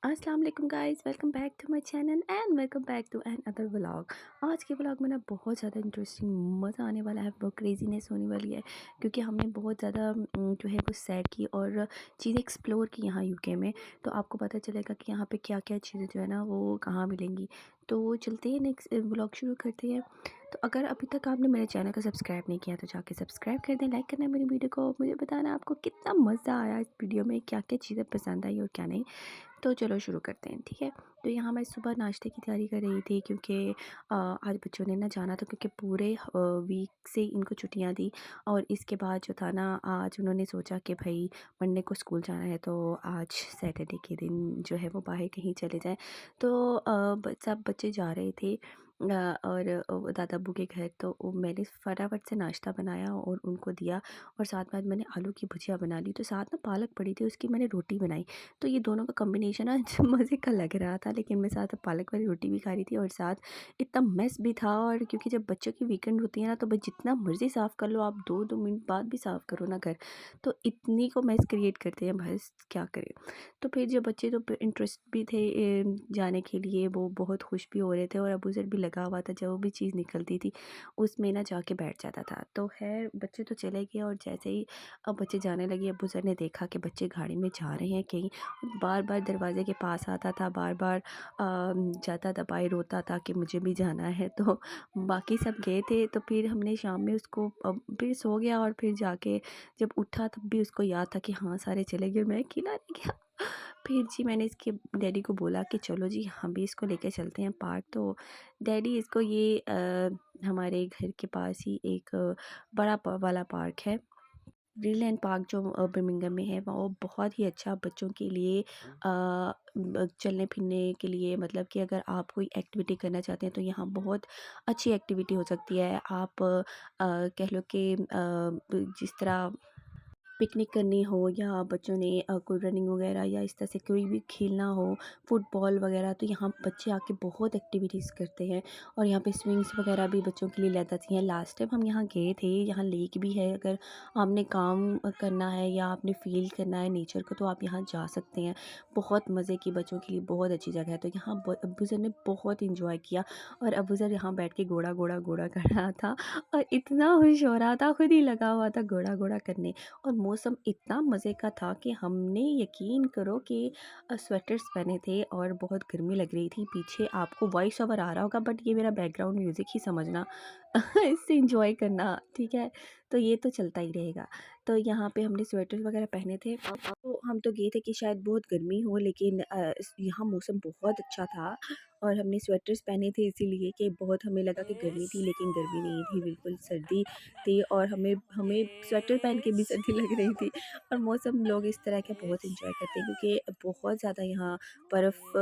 अस्सलाम वालेकुम guys, welcome back to my channel and welcome back to another vlog. आज के vlog में ना बहुत ज़्यादा इंटरेस्टिंग मज़ा आने वाला है, बहुत क्रेजीनेस होने वाली है क्योंकि हमने बहुत ज़्यादा जो है वो सैर की और चीज़ें एक्सप्लोर की यहाँ यूके में। तो आपको पता चलेगा कि यहाँ पे क्या क्या चीज़ें जो है ना वो कहाँ मिलेंगी। तो चलते हैं, नेक्स्ट व्लॉग शुरू करते हैं। तो अगर अभी तक आपने मेरे चैनल को सब्सक्राइब नहीं किया तो जाके सब्सक्राइब कर दें, लाइक करना मेरी वीडियो को, मुझे बताना आपको कितना मज़ा आया इस वीडियो में, क्या क्या चीज़ें पसंद आई और क्या नहीं। तो चलो शुरू करते हैं, ठीक है। तो यहाँ मैं सुबह नाश्ते की तैयारी कर रही थी क्योंकि आज बच्चों ने ना जाना था क्योंकि पूरे वीक से इनको छुट्टियां दी। और इसके बाद जो था ना, आज उन्होंने सोचा कि भाई मंडे को स्कूल जाना है तो आज सैटरडे के दिन जो है वो बाहर कहीं चले जाएं। तो सब बच्चे जा रहे थे और दादा अब्बू के घर। तो मैंने फटाफट से नाश्ता बनाया और उनको दिया, और साथ में मैंने आलू की भुजिया बना ली। तो साथ में पालक पड़ी थी, उसकी मैंने रोटी बनाई। तो ये दोनों का कॉम्बिनेशन आज मज़े का लग रहा था, लेकिन मैं साथ पालक वाली रोटी भी खा रही थी और साथ इतना मेस भी था। और क्योंकि जब बच्चों की वीकेंड होती है ना, तो भाई जितना मर्ज़ी साफ़ कर लो आप, 2-2 मिनट बाद भी साफ़ करो ना घर, तो इतनी को मेस क्रिएट करते हैं, बस क्या करें। तो फिर जो बच्चे तो इंटरेस्ट भी थे जाने के लिए, वो बहुत खुश भी हो रहे थे और अबू ज़र भी लगा हुआ था, जो भी चीज़ निकलती थी उसमें ना जाके बैठ जाता था। तो खैर बच्चे तो चले गए, और जैसे ही अब बच्चे जाने लगे, अबू ज़र ने देखा कि बच्चे गाड़ी में जा रहे हैं कहीं, बार-बार दरवाज़े के पास आता था, बार-बार जाता दबाए रोता था कि मुझे भी जाना है। तो बाकी सब गए थे, तो फिर हमने शाम में उसको फिर सो गया, और फिर जाके जब उठा तब भी उसको याद था कि हाँ सारे चले गए, मैं अकेला रह गया। फिर जी मैंने इसके डैडी को बोला कि चलो जी हम भी इसको लेके चलते हैं पार्क। तो डैडी इसको ये हमारे घर के पास ही एक बड़ा वाला पार्क है, ग्रीनलैंड पार्क, जो बर्मिंघम में है। वो बहुत ही अच्छा बच्चों के लिए चलने फिरने के लिए, मतलब कि अगर आप कोई एक्टिविटी करना चाहते हैं तो यहाँ बहुत अच्छी एक्टिविटी हो सकती है। आप कह लो कि जिस तरह पिकनिक करनी हो, या बच्चों ने कोई रनिंग वगैरह या इस तरह से कोई भी खेलना हो, फुटबॉल वगैरह, तो यहाँ बच्चे आके बहुत एक्टिविटीज़ करते हैं। और यहाँ पे स्विंग्स वगैरह भी बच्चों के लिए ले जाती हैं। लास्ट टाइम हम यहाँ गए थे, यहाँ लेक भी है। अगर आपने काम करना है या आपने फील करना है नेचर को, तो आप यहाँ जा सकते हैं। बहुत मज़े की, बच्चों के लिए बहुत अच्छी जगह है। तो यहाँ अब्बू ज़र ने बहुत इंजॉय किया, और अब्बू ज़र यहाँ बैठ के घोड़ा घोड़ा घोड़ा कर रहा था और इतना खुश हो रहा था, खुद ही लगा हुआ था घोड़ा घोड़ा करने। और मौसम इतना मज़े का था कि हमने, यकीन करो कि स्वेटर्स पहने थे और बहुत गर्मी लग रही थी। पीछे आपको वॉइस ओवर आ रहा होगा, बट ये मेरा बैकग्राउंड म्यूज़िक ही समझना। इससे इंजॉय करना, ठीक है। तो ये तो चलता ही रहेगा। तो यहाँ पे हमने स्वेटर वगैरह पहने थे। तो हम तो गए थे कि शायद बहुत गर्मी हो, लेकिन यहाँ मौसम बहुत अच्छा था, और हमने स्वेटर्स पहने थे इसीलिए कि बहुत हमें लगा कि गर्मी थी, लेकिन गर्मी नहीं थी, बिल्कुल सर्दी थी। और हमें हमें स्वेटर पहन के भी सर्दी लग रही थी। और मौसम लोग इस तरह के बहुत इंजॉय करते हैं क्योंकि बहुत ज़्यादा यहाँ बर्फ़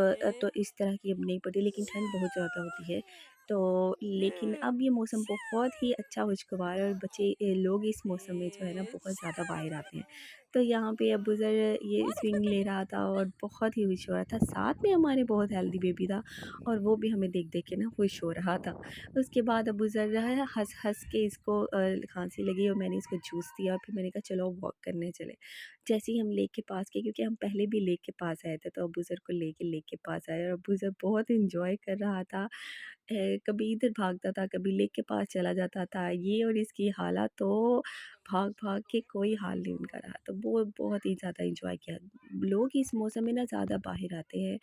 तो इस तरह की अब नहीं पड़ती, लेकिन ठंड बहुत ज़्यादा होती है। तो लेकिन अब ये मौसम बहुत ही अच्छा खुशगवार है, और बच्चे लोग इस मौसम में जो है ना बहुत ज़्यादा बाहर आते हैं। तो यहाँ पे अबू ज़र ये स्विंग ले रहा था और बहुत ही खुश हो रहा था। साथ में हमारे बहुत हेल्दी बेबी था, और वो भी हमें देख देख के ना खुश हो रहा था। उसके बाद अबू ज़र जो है हँस हँस के इसको खांसी लगी, और मैंने इसको जूस दिया, और फिर मैंने कहा चलो वॉक करने चले। जैसे ही हम लेक के पास गए, क्योंकि हम पहले भी लेक के पास आए थे, तो अबू ज़र को लेके लेक के पास आए, और अबू ज़र बहुत इंजॉय कर रहा था। कभी इधर भागता था, कभी लेक के पास चला जाता था। ये और इसकी हालत तो भाग-भाग के कोई हाल नहीं उनका रहा। तो वो बहुत ही ज़्यादा एन्जॉय किया। लोग इस मौसम में ना ज़्यादा बाहर आते हैं।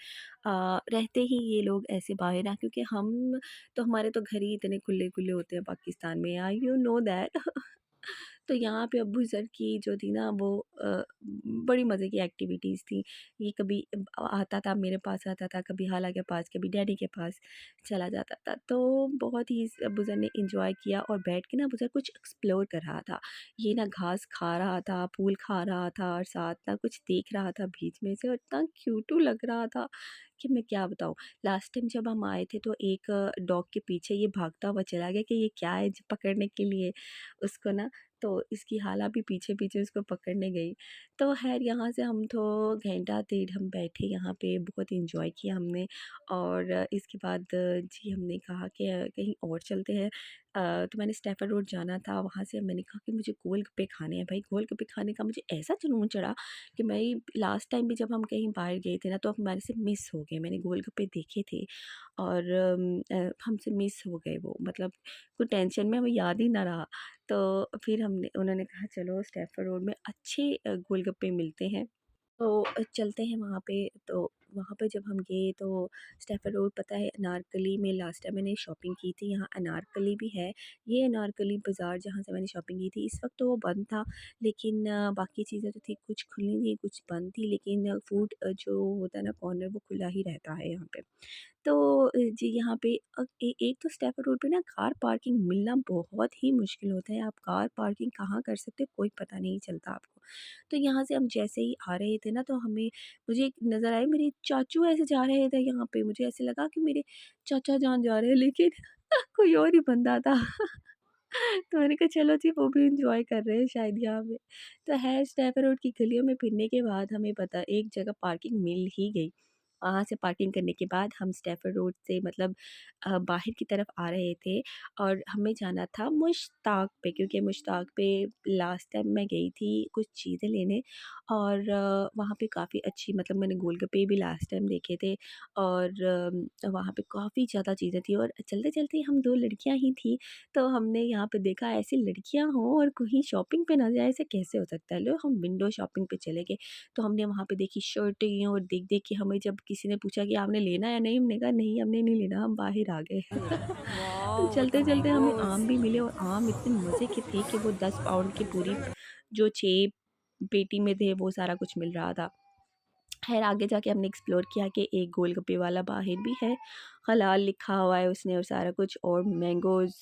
रहते ही ये लोग ऐसे बाहर हैं क्योंकि हम तो, हमारे तो घर ही इतने खुले-खुले होते हैं पाकिस्तान में, यू नो दैट। तो यहाँ पे अब्बू ज़र की जो थी ना वो बड़ी मज़े की एक्टिविटीज़ थी। ये कभी आता था, मेरे पास आता था, कभी खाला के पास, कभी डैडी के पास चला जाता था। तो बहुत ही अब्बू ज़र ने एन्जॉय किया, और बैठ के ना अब्बू ज़र कुछ एक्सप्लोर कर रहा था। ये ना घास खा रहा था, फूल खा रहा था, और साथ ना कुछ देख रहा था बीच में से, और इतना क्यूटू लग रहा था कि मैं क्या बताऊँ। लास्ट टाइम जब हम आए थे तो एक डॉग के पीछे ये भागता हुआ चला गया कि ये क्या है, पकड़ने के लिए उसको ना। तो इसकी हाला भी पीछे-पीछे उसको पकड़ने गई। तो ख़ैर यहाँ से हम तो घंटा डेढ़ हम बैठे यहाँ पे, बहुत एन्जॉय किया हमने। और इसके बाद जी हमने कहा कि कहीं और चलते हैं। तो मैंने स्टैफर्ड रोड जाना था, वहाँ से मैंने कहा कि मुझे गोलगप्पे खाने हैं भाई। गोलगप्पे खाने का मुझे ऐसा जुनून चढ़ा कि भाई लास्ट टाइम भी जब हम कहीं बाहर गए थे ना, तो हमारे से मिस हो गए। मैंने गोलगप्पे देखे थे और हमसे मिस हो गए वो, मतलब कोई टेंशन में हमें याद ही ना रहा। तो फिर हमने उन्होंने कहा चलो स्टैफर्ड रोड में अच्छे गोलगप्पे मिलते हैं, तो चलते हैं वहाँ पे। तो वहाँ पे जब हम गए तो स्टैफर्ड रोड, पता है अनारकली में लास्ट टाइम मैंने शॉपिंग की थी, यहाँ अनारकली भी है। ये अनारकली बाज़ार जहाँ से मैंने शॉपिंग की थी, इस वक्त तो वो बंद था, लेकिन बाकी चीज़ें तो थी, कुछ खुली थी कुछ बंद थी, लेकिन फूड जो होता है ना कॉर्नर, वो खुला ही रहता है यहाँ पे। तो जी यहाँ पे एक तो स्टेपर रोड पे ना कार पार्किंग मिलना बहुत ही मुश्किल होता है। आप कार पार्किंग कहाँ कर सकते हो कोई पता नहीं चलता आपको। तो यहाँ से हम जैसे ही आ रहे थे ना, तो मुझे एक नज़र आए, मेरे चाचू ऐसे जा रहे थे यहाँ पे, मुझे ऐसे लगा कि मेरे चाचा जान जा रहे हैं, लेकिन कोई और ही बंदा था। तो मैंने कहा चलो जी, वो भी एंजॉय कर रहे हैं शायद यहाँ पे। तो है स्टेपर रोड की गलियों में फिरने के बाद हमें पता एक जगह पार्किंग मिल ही गई। वहाँ से पार्किंग करने के बाद हम स्टेफर्ड रोड से मतलब बाहर की तरफ आ रहे थे और हमें जाना था मुश्ताक पे, क्योंकि मुश्ताक पे लास्ट टाइम मैं गई थी कुछ चीज़ें लेने। और वहाँ पे काफ़ी अच्छी, मतलब मैंने गोलगप्पे भी लास्ट टाइम देखे थे। और वहाँ पे काफ़ी ज़्यादा चीज़ें थी, और चलते-चलते हम 2 लड़कियाँ ही थी, तो हमने यहाँ पे देखा ऐसी लड़कियाँ हों और कहीं शॉपिंग पे ना जाए, ऐसे कैसे हो सकता है? लो हम विंडो शॉपिंग पे चले गए। तो हमने वहाँ पे देखी शर्टें, और देख-देख के हमें जब किसी ने पूछा कि आपने लेना है या नहीं? हमने कहा नहीं, हमने नहीं लेना, हम बाहर आ गए। तो वाओ! इट्स चलते-चलते हमें मैंगोज़। आम भी मिले, और आम इतने मज़े के थे कि वो 10 पाउंड की पूरी जो 6 पेटी में थे, वो सारा कुछ मिल रहा था। ख़ैर आगे जाके हमने एक्सप्लोर किया कि एक गोलगप्पे वाला बाहर भी है, हलाल लिखा हुआ है उसने और सारा कुछ, और मैंगोज़,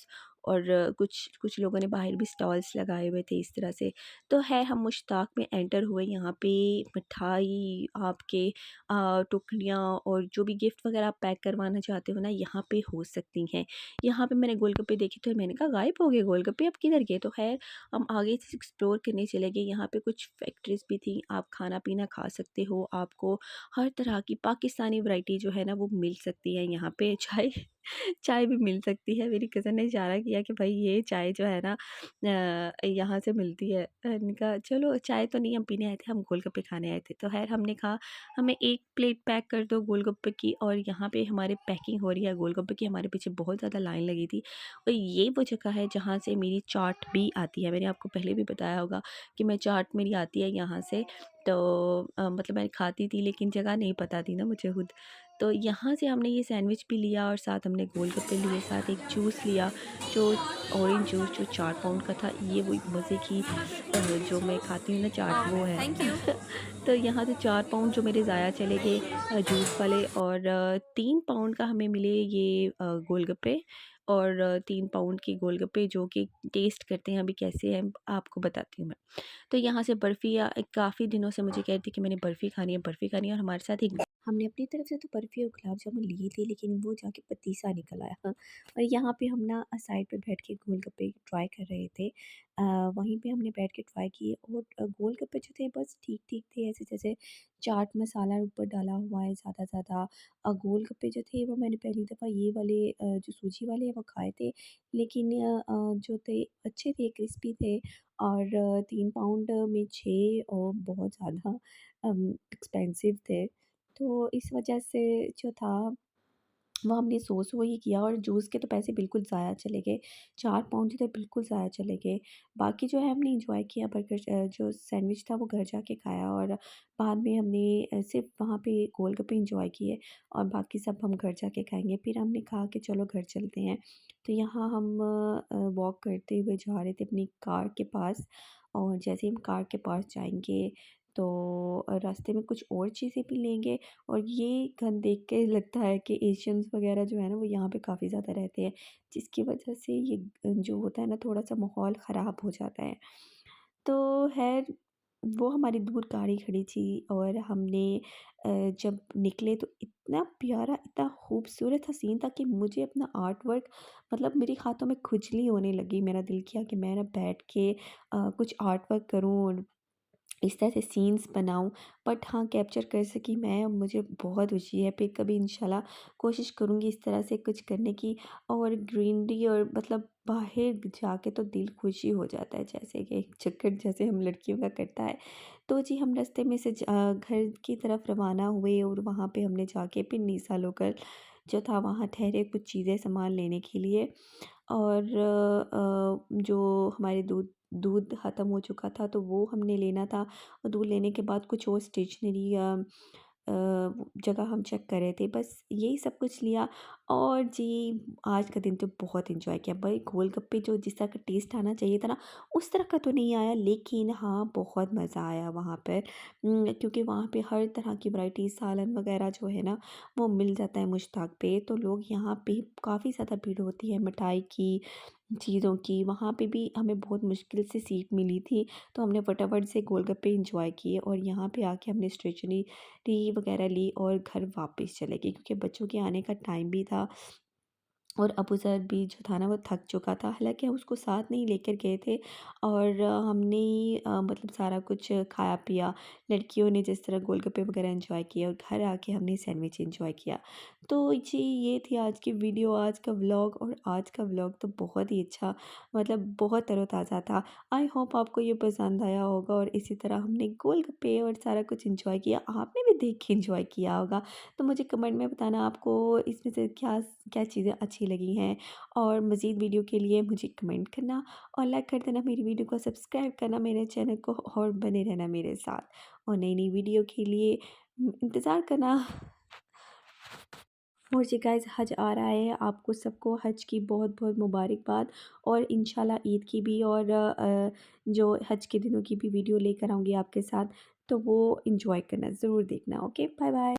और कुछ कुछ लोगों ने बाहर भी स्टॉल्स लगाए हुए थे इस तरह से। तो है हम मुश्ताक में एंटर हुए, यहाँ पे मिठाई आपके टोकरियाँ और जो भी गिफ्ट वग़ैरह आप पैक करवाना चाहते हो ना, यहाँ पे हो सकती हैं। यहाँ पे मैंने गोलगप्पे देखे, तो मैंने कहा गायब हो गए गोलगप्पे, अब किधर गए? तो ख़ैर हम आगे से एक्सप्लोर करने चले गए। यहाँ पे कुछ फैक्ट्रीज़ भी थी, आप खाना-पीना खा सकते हो, आपको हर तरह की पाकिस्तानी वैरायटी जो है ना वो मिल सकती है यहाँ पे। चाय चाय भी मिल सकती है। मेरी कज़न ने इशारा किया कि भाई ये चाय जो है ना यहाँ से मिलती है। मैंने कहा चलो, चाय तो नहीं हम पीने आए थे, हम गोलगप्पे खाने आए थे। तो ख़ैर हमने कहा हमें 1 प्लेट पैक कर दो गोलगप्पे की, और यहाँ पे हमारे पैकिंग हो रही है गोलगप्पे की, हमारे पीछे बहुत ज़्यादा लाइन लगी थी। और ये वो जगह है जहाँ से मेरी चाट भी आती है। मैंने आपको पहले भी बताया होगा कि मैं चाट मेरी आती है यहाँ से। तो मतलब मैं खाती थी, लेकिन जगह नहीं पता थी ना मुझे खुद। तो यहाँ से हमने ये सैंडविच भी लिया, और साथ हमने गोलगप्पे लिए, साथ एक जूस लिया, जो ऑरेंज जूस जो 4 पाउंड का था। ये वो एक मज़े की जो मैं खाती हूँ ना चाट, वो है। Thank you. तो यहाँ से 4 पाउंड जो मेरे ज़ाया चले गए जूस वाले, और 3 पाउंड का हमें मिले ये गोलगप्पे, और 3 पाउंड के गोलगप्पे जो कि टेस्ट करते हैं अभी कैसे हैं, आपको बताती हूँ मैं। तो यहाँ से बर्फ़ी, काफ़ी दिनों से मुझे कह रही थी कि मैंने बर्फ़ी खानी है, और हमारे साथ एक हमने अपनी तरफ से तो बर्फ़ी और गुलाब जामुन लिए थे, लेकिन वो जाके पतीसा निकल आया। और यहाँ पे हम ना साइड पे बैठ के गोलगप्पे ट्राई कर रहे थे। वहीं पे हमने बैठ के ट्राई किए, और गोलगप्पे जो थे बस ठीक-ठीक थे, ऐसे जैसे चाट मसाला ऊपर डाला हुआ है ज़्यादा। गोलगप्पे जो थे वो मैंने पहली दफ़ा ये वाले जो सूजी वाले हैं वो खाए थे, लेकिन जो थे अच्छे थे, क्रिस्पी थे। और 3 पाउंड में 6, और बहुत ज़्यादा एक्सपेंसिव थे। तो इस वजह से जो था वो हमने सोच वो ही किया, और जूस के तो पैसे बिल्कुल ज़ाया चले गए। 4 पाउंड थे, बिल्कुल ज़ाया चले गए। बाकी जो है हमने एन्जॉय किया, बर्गर जो सैंडविच था वो घर जाके खाया, और बाद में हमने सिर्फ़ वहाँ पे गोलगप्पे एन्जॉय किए, और बाकी सब हम घर जाके खाएँगे। फिर हमने कहा कि चलो घर चलते हैं। तो यहाँ हम वॉक करते हुए जा रहे थे अपनी कार के पास, और जैसे ही हम कार के पास जाएँगे, तो रास्ते में कुछ और चीज़ें भी लेंगे। और ये गन देख के लगता है कि एशियंस वगैरह जो है ना वो यहाँ पे काफ़ी ज़्यादा रहते हैं, जिसकी वजह से ये जो होता है ना थोड़ा-सा माहौल ख़राब हो जाता है। तो ख़ैर वो हमारी दूर गाड़ी खड़ी थी, और हमने जब निकले तो इतना प्यारा, इतना खूबसूरत सा सीन था कि मुझे अपना आर्ट वर्क, मतलब मेरे हाथों में खुजली होने लगी। मेरा दिल किया कि मैं ना बैठ के कुछ आर्ट वर्क करूँ, इस तरह से सीन्स बनाऊँ, बट हाँ, कैप्चर कर सकी मैं, मुझे बहुत रुचि है। फिर कभी इंशाल्लाह कोशिश करूँगी इस तरह से कुछ करने की। और ग्रीनरी और मतलब बाहर जाके तो दिल खुश ही हो जाता है, जैसे कि एक चक्कर जैसे हम लड़कियों का करता है। तो जी हम रास्ते में से घर की तरफ रवाना हुए और वहाँ पे हमने जाके फिर निशा लोकल जो था वहाँ ठहरे कुछ चीज़ें सामान लेने के लिए। और जो हमारे दूध दूध ख़त्म हो चुका था तो वो हमने लेना था। और दूध लेने के बाद कुछ और स्टेशनरी जगह हम चेक कर रहे थे, बस यही सब कुछ लिया। और जी आज का दिन तो बहुत एंजॉय किया भाई। गोलगप्पे जो जिस तरह का टेस्ट आना चाहिए था ना, उस तरह का तो नहीं आया, लेकिन हाँ बहुत मज़ा आया वहाँ पर। क्योंकि वहाँ पे हर तरह की वैरायटी सालन वगैरह जो है ना वो मिल जाता है मुश्ताक पे। तो लोग यहाँ पे काफ़ी ज़्यादा भीड़ होती है मिठाई की, चीज़ों की। वहाँ पे भी हमें बहुत मुश्किल से सीट मिली थी, तो हमने फटाफट से गोलगप्पे एंजॉय किए और यहाँ पे आके हमने स्टेशनरी वगैरह ली और घर वापस चले गए, क्योंकि बच्चों के आने का टाइम भी था। और अबू ज़र भी जो था ना वो थक चुका था, हालाँकि हम उसको साथ नहीं लेकर गए थे। और हमने ही मतलब सारा कुछ खाया पिया। लड़कियों ने जिस तरह गोलगप्पे वगैरह एंजॉय किए और घर आके हमने सैंडविच एंजॉय किया। तो जी ये थी आज की वीडियो, आज का व्लॉग। और आज का व्लॉग तो बहुत ही अच्छा, मतलब बहुत तरोताज़ा था। आई होप आपको ये पसंद आया होगा। और इसी तरह हमने गोलगप्पे और सारा कुछ एंजॉय किया, आपने भी देख के एंजॉय किया होगा। तो मुझे कमेंट में बताना आपको इसमें से क्या क्या चीज़ें अच्छी लगी हैं। और मज़ीद वीडियो के लिए मुझे कमेंट करना और लाइक कर देना, मेरी वीडियो को सब्सक्राइब करना मेरे चैनल को, और बने रहना मेरे साथ। और नई नई वीडियो के लिए इंतज़ार करना। और जी गाइस हज आ रहा है, आपको सबको हज की बहुत बहुत मुबारकबाद। और इंशाल्लाह ईद की भी और जो हज के दिनों की भी वीडियो लेकर आऊँगी आपके साथ, तो वो इंजॉय करना ज़रूर देखना। Okay bye bye.